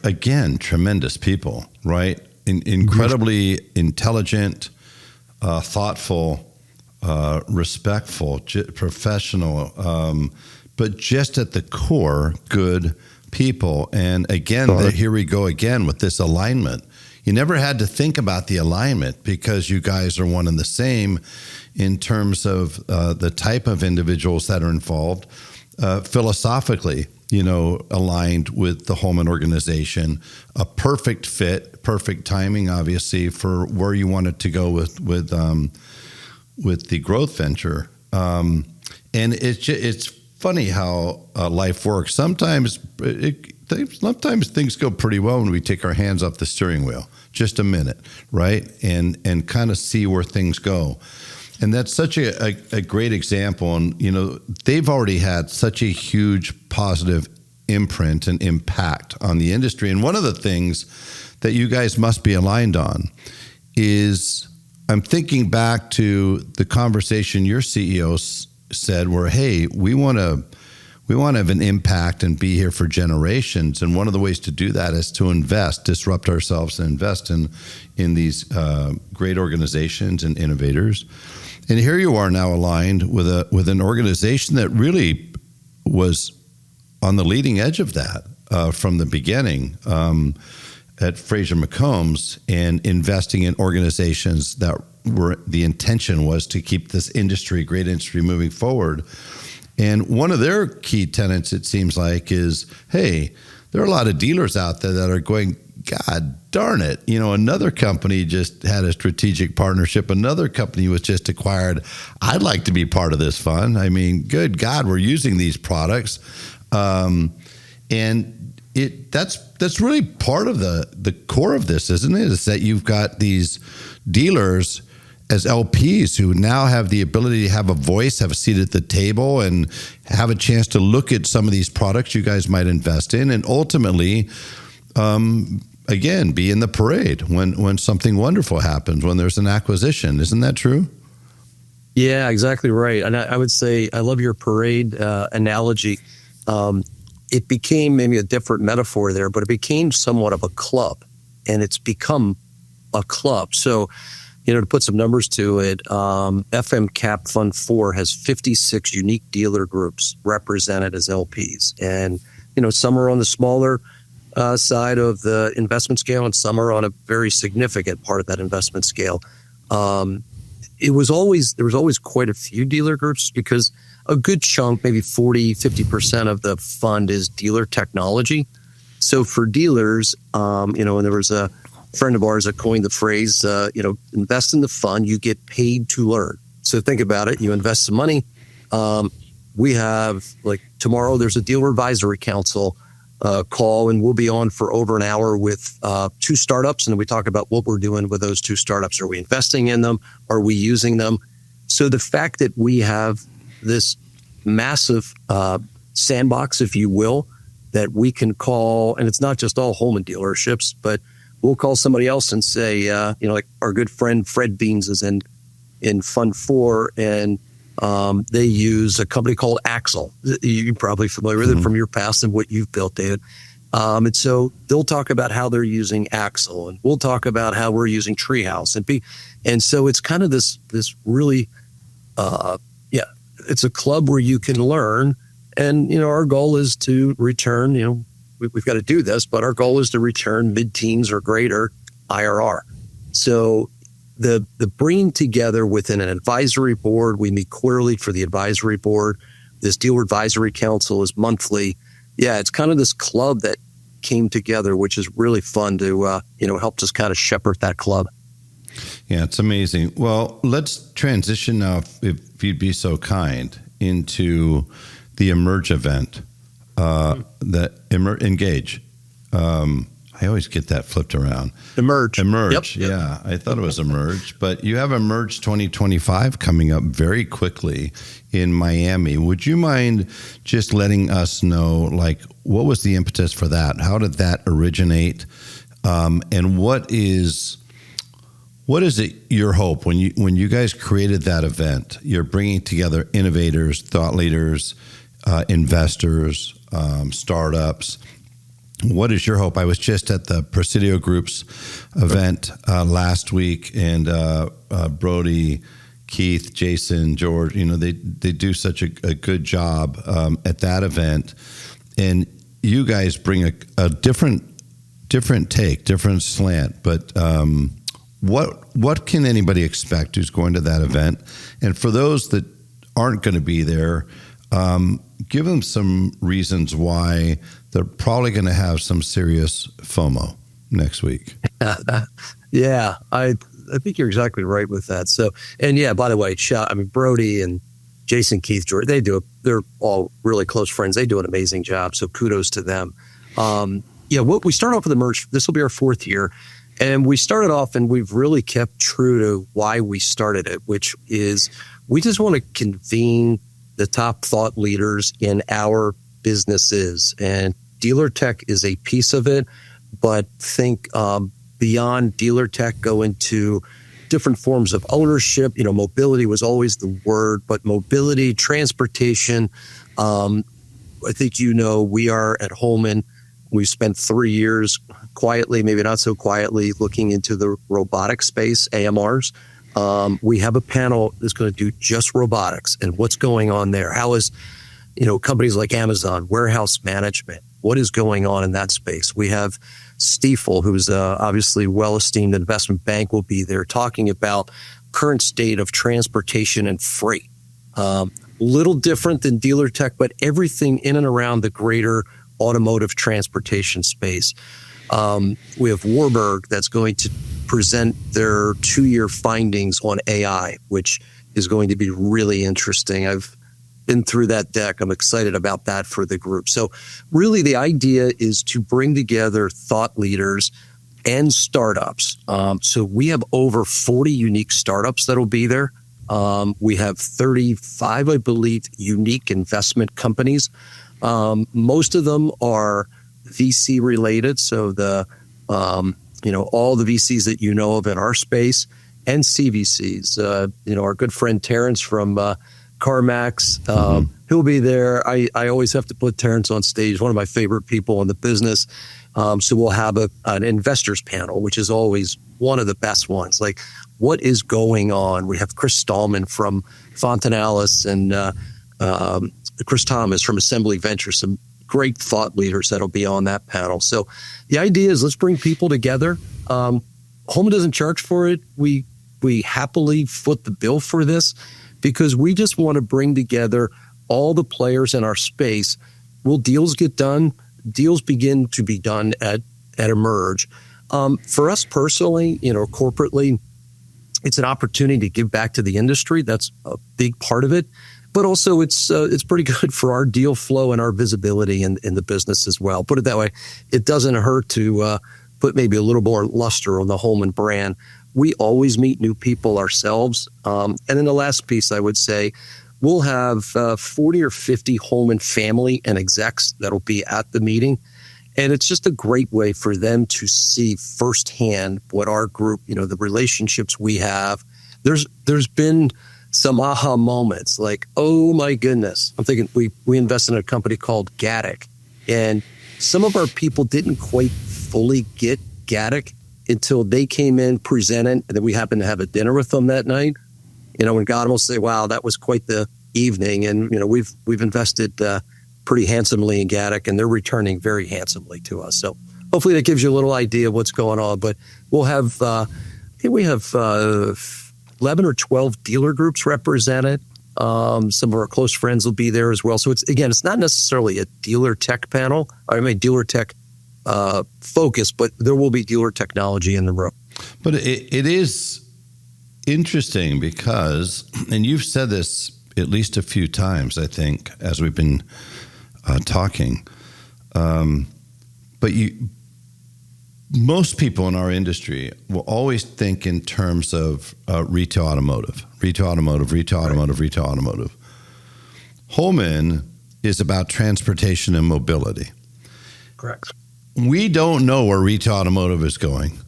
again, tremendous people, right? Incredibly intelligent, thoughtful, respectful, professional, but just at the core, good people. And again, here we go again with this alignment. You never had to think about the alignment because you guys are one and the same in terms of the type of individuals that are involved, philosophically, aligned with the Holman organization. A perfect fit, perfect timing, obviously, for where you wanted to go with the growth venture. And it's funny how life works. Sometimes things go pretty well when we take our hands off the steering wheel, just a minute, right? And kind of see where things go. And that's such a great example. And, they've already had such a huge positive imprint and impact on the industry. And one of the things that you guys must be aligned on is, I'm thinking back to the conversation your CEO said where, hey, we want to have an impact and be here for generations. And one of the ways to do that is to disrupt ourselves and invest in these great organizations and innovators. And here you are now aligned with an organization that really was on the leading edge of that from the beginning at Fraser McCombs, and investing in organizations that the intention was to keep this great industry moving forward. And one of their key tenets, it seems like, is, hey, there are a lot of dealers out there that are going, God darn it, another company just had a strategic partnership. Another company was just acquired. I'd like to be part of this fund. I mean, good God, we're using these products. And that's really part of the core of this, isn't it? Is that you've got these dealers as LPs who now have the ability to have a voice, have a seat at the table, and have a chance to look at some of these products you guys might invest in, and ultimately, again, be in the parade when something wonderful happens, when there's an acquisition. Isn't that true? Yeah, exactly right. And I would say I love your parade analogy. It became maybe a different metaphor there, but it became somewhat of a club, and it's become a club. So, To put some numbers to it, FM Cap Fund 4 has 56 unique dealer groups represented as LPs. And, some are on the smaller side of the investment scale, and some are on a very significant part of that investment scale. There was always quite a few dealer groups because a good chunk, maybe 40-50% of the fund is dealer technology. So for dealers, and there was a friend of ours that coined the phrase, invest in the fund, you get paid to learn. So think about it. You invest some money. We have, tomorrow, there's a dealer advisory council call, and we'll be on for over an hour with 2 startups. And we talk about what we're doing with those 2 startups. Are we investing in them? Are we using them? So the fact that we have this massive sandbox, if you will, that we can call, and it's not just all Holman dealerships, but we'll call somebody else and say, like our good friend Fred Beans is in Fund 4, and they use a company called Axle. You're probably familiar with it from your past and what you've built, David. And so they'll talk about how they're using Axle, and we'll talk about how we're using Treehouse. And so it's kind of this really, it's a club where you can learn. And, our goal is to return, we've got to do this, but our goal is to return mid-teens or greater IRR. So the bringing together within an advisory board, we meet quarterly for the advisory board. This dealer advisory council is monthly. Yeah, it's kind of this club that came together, which is really fun to, help us kind of shepherd that club. Yeah, it's amazing. Well, let's transition now, if you'd be so kind, into the Emerge event, Engage. I always get that flipped around. Emerge. Yep. Yeah. I thought it was Emerge, but you have Emerge 2025 coming up very quickly in Miami. Would you mind just letting us know, what was the impetus for that? How did that originate? And what is it your hope when you guys created that event? You're bringing together innovators, thought leaders, investors, startups. What is your hope? I was just at the Presidio Group's event last week, and Brody, Keith, Jason, George, they do such a good job at that event. And you guys bring a different take, different slant. But what can anybody expect who's going to that event? And for those that aren't going to be there, give them some reasons why they're probably going to have some serious FOMO next week. Yeah, I think you're exactly right with that. So, and yeah, by the way, Brody and Jason, Keith, George, they're all really close friends. They do an amazing job. So kudos to them. We start off with Emerge. This will be our 4th year. And we started off, and we've really kept true to why we started it, which is we just want to convene the top thought leaders in our businesses. And dealer tech is a piece of it, but think beyond dealer tech, go into different forms of ownership. Mobility was always the word, but mobility, transportation. I think we are at Holman. We've spent 3 years quietly, maybe not so quietly, looking into the robotic space, AMRs. We have a panel that's going to do just robotics and what's going on there. How is, companies like Amazon, warehouse management, what is going on in that space? We have Stiefel, who's obviously well-esteemed investment bank, will be there talking about current state of transportation and freight. Little different than dealer tech, but everything in and around the greater automotive transportation space. We have Warburg that's going to present their 2-year findings on AI, which is going to be really interesting. I've been through that deck. I'm excited about that for the group. So really the idea is to bring together thought leaders and startups. So we have over 40 unique startups that'll be there. We have 35, I believe, unique investment companies. Most of them are VC related. So all the VCs that of in our space, and CVCs. Our good friend Terrence from CarMax, he'll be there. I always have to put Terrence on stage, one of my favorite people in the business. So we'll have an investors panel, which is always one of the best ones. Like, what is going on? We have Chris Stallman from Fontanalis and Chris Thomas from Assembly Ventures, some great thought leaders that'll be on that panel. So the idea is, let's bring people together. Holman doesn't charge for it. We happily foot the bill for this because we just want to bring together all the players in our space. Will deals get done? Deals begin to be done at Emerge. For us personally, corporately, it's an opportunity to give back to the industry. That's a big part of it. But also it's pretty good for our deal flow and our visibility in the business as well. Put it that way. It doesn't hurt to put maybe a little more luster on the Holman brand. We always meet new people ourselves. And then the last piece I would say, we'll have 40 or 50 Holman family and execs that'll be at the meeting. And it's just a great way for them to see firsthand what our group, the relationships we have. There's been some aha moments like, oh my goodness. I'm thinking we invested in a company called Gaddick, and some of our people didn't quite fully get Gaddick until they came in, presented, and then we happened to have a dinner with them that night. When God will say, wow, that was quite the evening. And, we've invested pretty handsomely in Gaddick, and they're returning very handsomely to us. So hopefully that gives you a little idea of what's going on. But we'll have, I think we have 11 or 12 dealer groups represented. Some of our close friends will be there as well. So it's not necessarily a dealer tech panel. Dealer tech focus, but there will be dealer technology in the room. But it is interesting because, and you've said this at least a few times, I think, as we've been talking, but most people in our industry will always think in terms of retail automotive. Holman is about transportation and mobility. Correct. We don't know where retail automotive is going,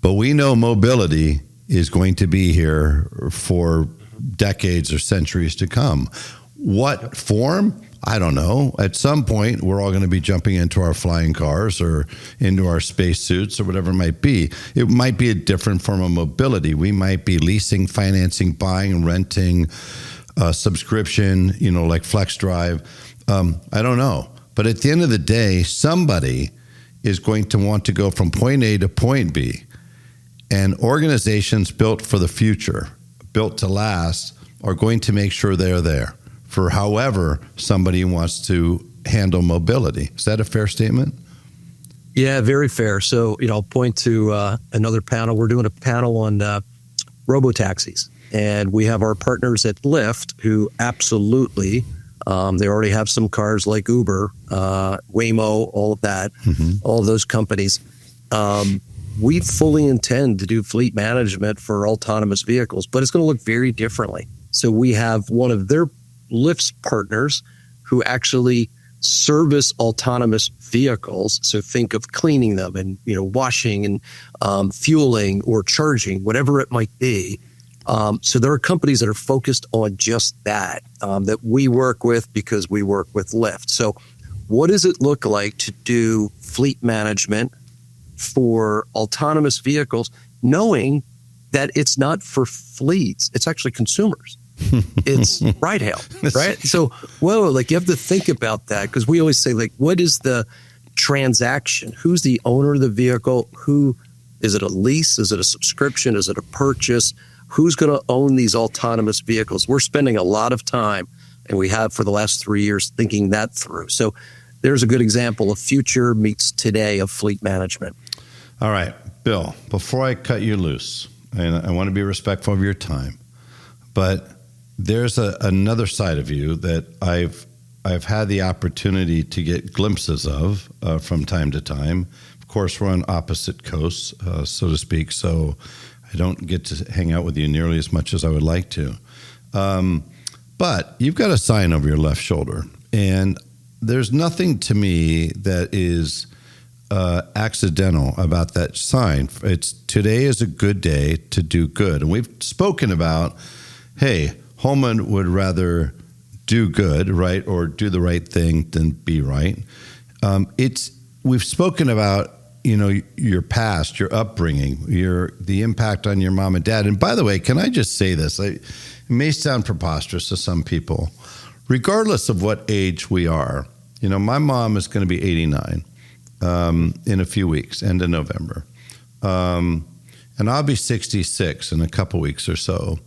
but we know mobility is going to be here for decades or centuries to come. What form? I don't know. At some point, we're all going to be jumping into our flying cars or into our spacesuits or whatever it might be. It might be a different form of mobility. We might be leasing, financing, buying, renting, subscription, like Flex Drive. I don't know. But at the end of the day, somebody is going to want to go from point A to point B. And organizations built for the future, built to last, are going to make sure they're there for however somebody wants to handle mobility. Is that a fair statement? Yeah, very fair. So, I'll point to another panel. We're doing a panel on robotaxis. And we have our partners at Lyft who absolutely, they already have some cars like Uber, Waymo, all of that, all of those companies. We fully intend to do fleet management for autonomous vehicles, but it's going to look very differently. So we have one of their Lyft's partners who actually service autonomous vehicles. So think of cleaning them and, washing and fueling or charging, whatever it might be. So there are companies that are focused on just that, that we work with because we work with Lyft. So what does it look like to do fleet management for autonomous vehicles, knowing that it's not for fleets, it's actually consumers. It's ride hail, right? So, you have to think about that because we always say, what is the transaction? Who's the owner of the vehicle? Is it a lease? Is it a subscription? Is it a purchase? Who's going to own these autonomous vehicles? We're spending a lot of time, and we have for the last 3 years, thinking that through. So there's a good example of future meets today of fleet management. All right, Bill, before I cut you loose, and I want to be respectful of your time, but there's another side of you that I've had the opportunity to get glimpses of from time to time. Of course, we're on opposite coasts, so to speak, so I don't get to hang out with you nearly as much as I would like to. But you've got a sign over your left shoulder, and there's nothing to me that is accidental about that sign. Today is a good day to do good. And we've spoken about, hey, Holman would rather do good, right, or do the right thing than be right. We've spoken about your past, your upbringing, the impact on your mom and dad. And by the way, can I just say this? It may sound preposterous to some people. Regardless of what age we are, my mom is going to be 89 in a few weeks, end of November. And I'll be 66 in a couple weeks or so.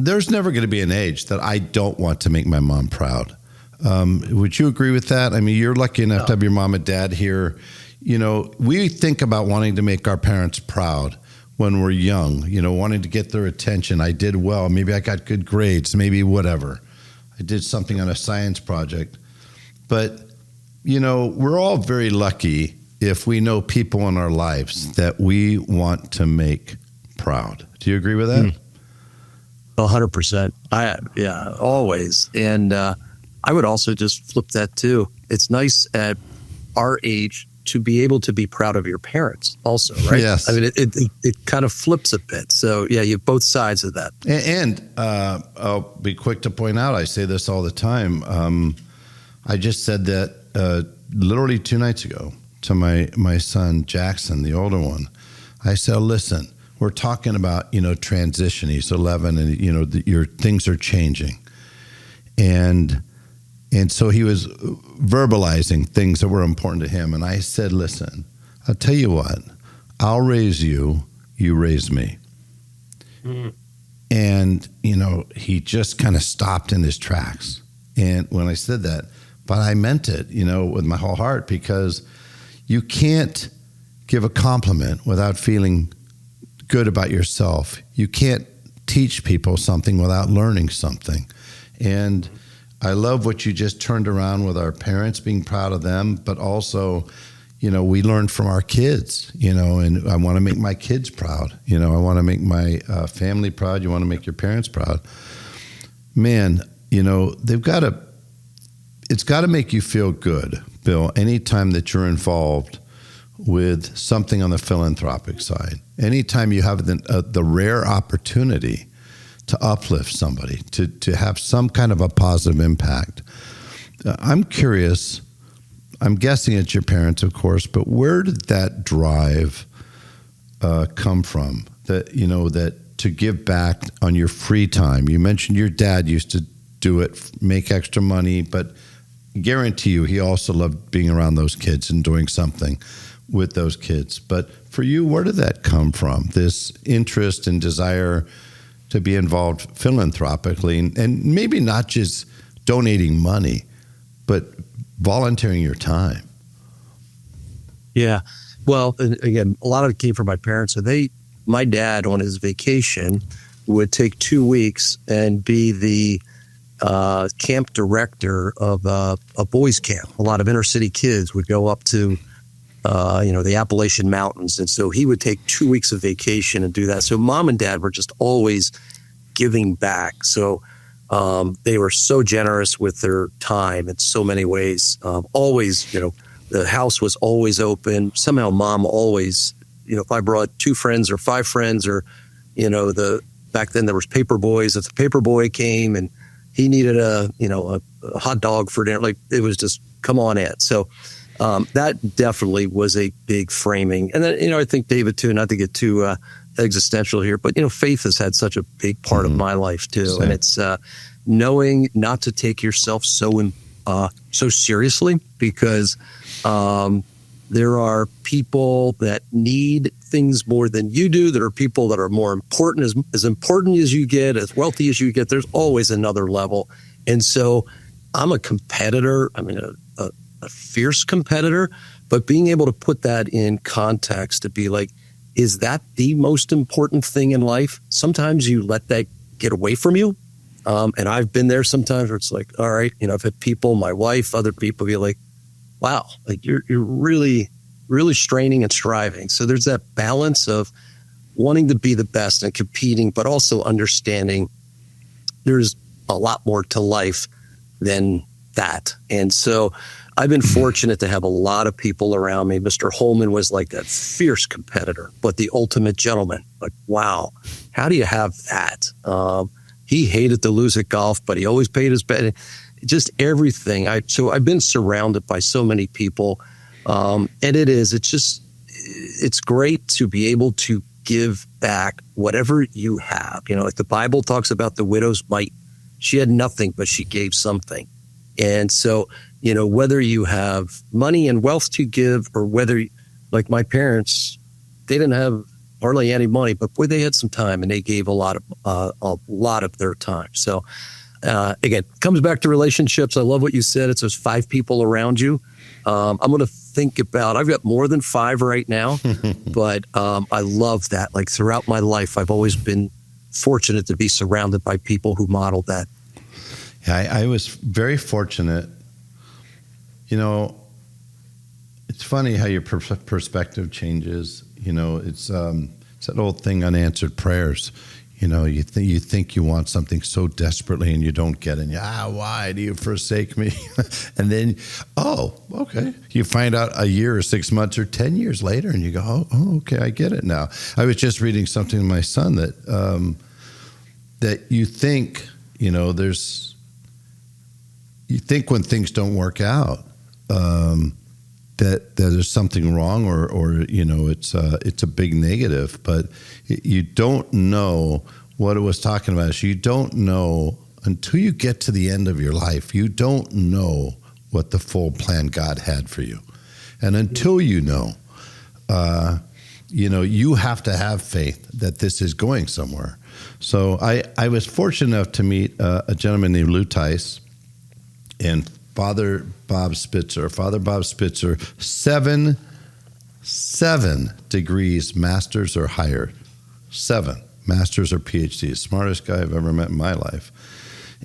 There's never going to be an age that I don't want to make my mom proud. Would you agree with that? I mean, you're lucky enough to have your mom and dad here. We think about wanting to make our parents proud when we're young, wanting to get their attention. I did well. Maybe I got good grades, maybe whatever. I did something on a science project. But, we're all very lucky if we know people in our lives that we want to make proud. Do you agree with that? 100%. Yeah, always. And I would also just flip that too. It's nice at our age to be able to be proud of your parents also, right? Yes. I mean, it kind of flips a bit. So yeah, you have both sides of that. And I'll be quick to point out, I say this all the time. I just said that literally 2 nights ago to my son, Jackson, the older one. I said, listen, we're talking about, transition. He's 11 and, your things are changing. And so he was verbalizing things that were important to him. And I said, listen, I'll tell you what, I'll raise you, you raise me. Mm. And, he just kind of stopped in his tracks. And when I said that, but I meant it, with my whole heart, because you can't give a compliment without feeling good about yourself. You can't teach people something without learning something. And I love what you just turned around with our parents, being proud of them, but also, we learn from our kids, and I want to make my kids proud. I want to make my family proud. You want to make your parents proud. Man, it's got to make you feel good, Bill, anytime that you're involved with something on the philanthropic side. Anytime you have the rare opportunity to uplift somebody, to have some kind of a positive impact. I'm curious, I'm guessing it's your parents, of course, but where did that drive come from? That to give back on your free time. You mentioned your dad used to do it, make extra money, but guarantee you he also loved being around those kids and doing something with those kids. But for you, where did that come from? This interest and desire to be involved philanthropically, and maybe not just donating money, but volunteering your time. Yeah. Well, again, a lot of it came from my parents. So my dad on his vacation would take 2 weeks and be the camp director of a boys camp. A lot of inner city kids would go up to the Appalachian Mountains. And so he would take 2 weeks of vacation and do that. So mom and dad were just always giving back. So they were so generous with their time in so many ways. Always, the house was always open. Somehow mom always, if I brought 2 friends or 5 friends or, back then there was paper boys. If the paper boy came and he needed a hot dog for dinner, like it was just come on in. So that definitely was a big framing. And then, I think David too, not to get too existential here, but, faith has had such a big part of my life too. Same. And it's knowing not to take yourself so seriously, because there are people that need things more than you do. There are people that are more important, as important as you get, as wealthy as you get. There's always another level. And so I'm a competitor. I mean, a fierce competitor, but being able to put that in context to be like, is that the most important thing in life? Sometimes you let that get away from you. And I've been there sometimes where it's like, all right, I've had people, my wife, other people be like, wow, like you're really, really straining and striving. So there's that balance of wanting to be the best and competing, but also understanding there's a lot more to life than that. And so I've been fortunate to have a lot of people around me. Mr. Holman was like a fierce competitor, but the ultimate gentleman. Like, wow, how do you have that? He hated to lose at golf, but he always paid his bet. Just everything. So I've been surrounded by so many people And it's great to be able to give back whatever you have. Like the Bible talks about the widow's mite. She had nothing, but she gave something. And so, whether you have money and wealth to give, or whether, like my parents, they didn't have hardly any money, but boy, they had some time, and they gave a lot of their time. So, again, comes back to relationships. I love what you said. It's those 5 people around you. I'm going to think about, I've got more than 5 right now, but I love that. Like throughout my life, I've always been fortunate to be surrounded by people who modeled that. Yeah, I was very fortunate. It's funny how your perspective changes. It's that old thing, unanswered prayers. You think you want something so desperately and you don't get it. And why do you forsake me? And then, okay. You find out a year or 6 months or 10 years later, and you go, okay, I get it now. I was just reading something to my son that you think, you think when things don't work out, that there's something wrong, or it's a big negative, but you don't know what it was talking about. So you don't know until you get to the end of your life. You don't know what the full plan God had for you, and until you know, you have to have faith that this is going somewhere. So I was fortunate enough to meet a gentleman named Lou Tice and Father Bob Spitzer. Father Bob Spitzer, 7 degrees, masters or higher. 7 masters or PhDs. Smartest guy I've ever met in my life.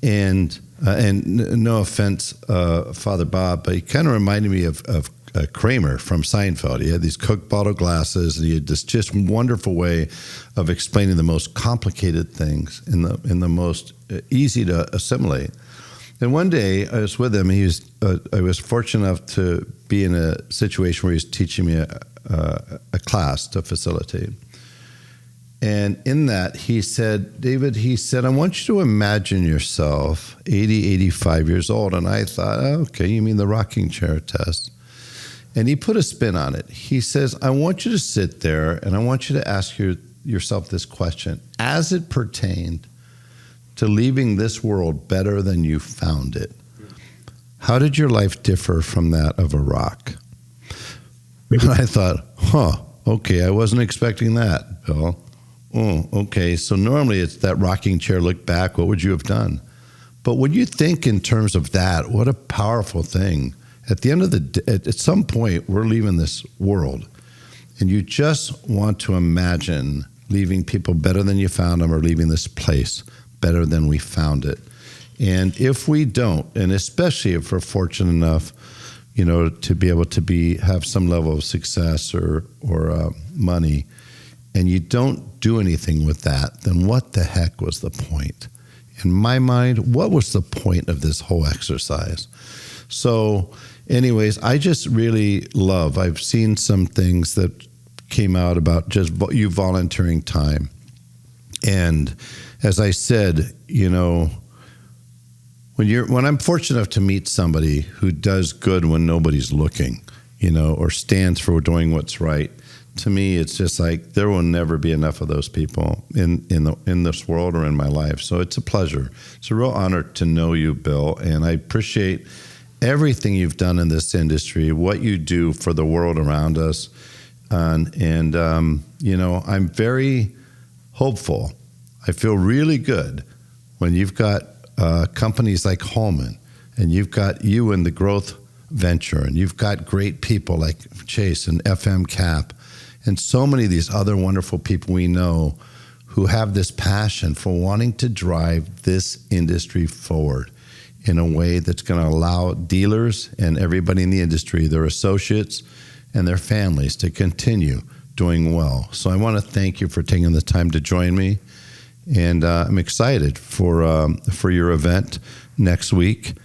And no offense, Father Bob, but he kind of reminded me of Kramer from Seinfeld. He had these Coke bottle glasses, and he had this just wonderful way of explaining the most complicated things in the most easy to assimilate. And one day I was with him. I was fortunate enough to be in a situation where he was teaching me a class to facilitate. And in that, he said, David, I want you to imagine yourself 80, 85 years old. And I thought, okay, you mean the rocking chair test. And he put a spin on it. He says, I want you to sit there and I want you to ask yourself this question. As it pertained to leaving this world better than you found it, how did your life differ from that of a rock? And I thought, okay, I wasn't expecting that, Bill. Oh, okay, so normally it's that rocking chair, look back, what would you have done? But when you think in terms of that, what a powerful thing. At the end of the day, at some point, we're leaving this world, and you just want to imagine leaving people better than you found them, or leaving this place better than we found it. And if we don't, and especially if we're fortunate enough, to be able to have some level of success or money, and you don't do anything with that, then what the heck was the point? In my mind, what was the point of this whole exercise? So anyways, I just really I've seen some things that came out about just you volunteering time. And as I said, when I'm fortunate enough to meet somebody who does good when nobody's looking, or stands for doing what's right, to me, it's just like there will never be enough of those people in this world or in my life. So it's a pleasure. It's a real honor to know you, Bill, and I appreciate everything you've done in this industry, what you do for the world around us, and I'm very hopeful. I feel really good when you've got companies like Holman, and you've got you in the growth venture, and you've got great people like Chase and FM Cap, and so many of these other wonderful people we know who have this passion for wanting to drive this industry forward in a way that's going to allow dealers and everybody in the industry, their associates and their families, to continue doing well. So I want to thank you for taking the time to join me. And I'm excited for your event next week.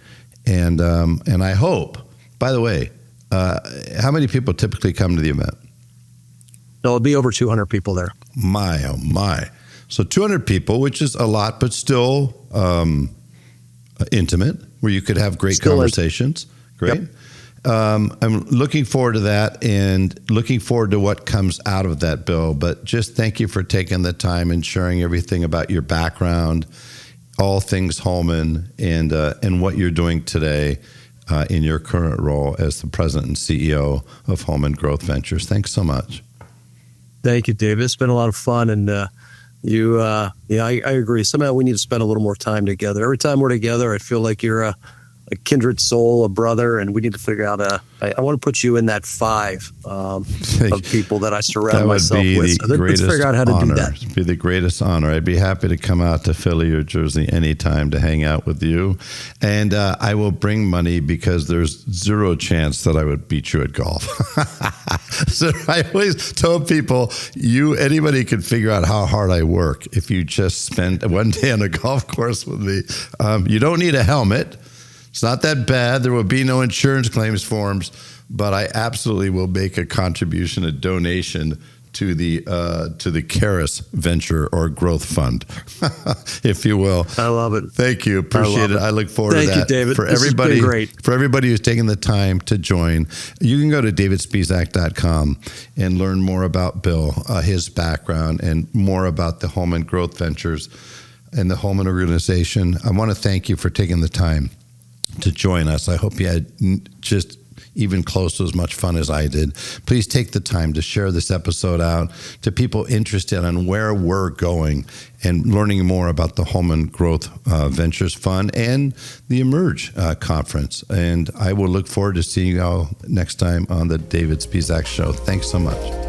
And I hope, by the way, how many people typically come to the event? There'll be over 200 people there. My, oh my. So 200 people, which is a lot, but still intimate, where you could have great conversations. Great. Yep. I'm looking forward to that and looking forward to what comes out of that, Bill. But just thank you for taking the time and sharing everything about your background, all things Holman, and what you're doing today in your current role as the president and CEO of Holman Growth Ventures. Thanks so much. Thank you, David. It's been a lot of fun, and I agree. Somehow we need to spend a little more time together. Every time we're together, I feel like you're a kindred soul, a brother, and we need to figure out I want to put you in that 5 of people that I surround myself with. So let's figure out how to do that. It'd be the greatest honor. I'd be happy to come out to Philly or Jersey anytime to hang out with you. And I will bring money because there's 0 chance that I would beat you at golf. So I always tell people, anybody can figure out how hard I work if you just spend one day on a golf course with me. You don't need a helmet. It's not that bad. There will be no insurance claims forms, but I absolutely will make a contribution, a donation to the Cariss Venture or Growth Fund, if you will. I love it. Thank you. Appreciate it. I look forward to that. Thank you, David. For this everybody, has been great. For everybody who's taken the time to join, you can go to davidspizak.com and learn more about Bill, his background, and more about the Holman Growth Ventures and the Holman organization. I want to thank you for taking the time to join us. I hope you had just even close to as much fun as I did. Please take the time to share this episode out to people interested in where we're going and learning more about the Holman Growth Ventures Fund and the Emerge Conference. And I will look forward to seeing you all next time on the David Spizak Show. Thanks so much.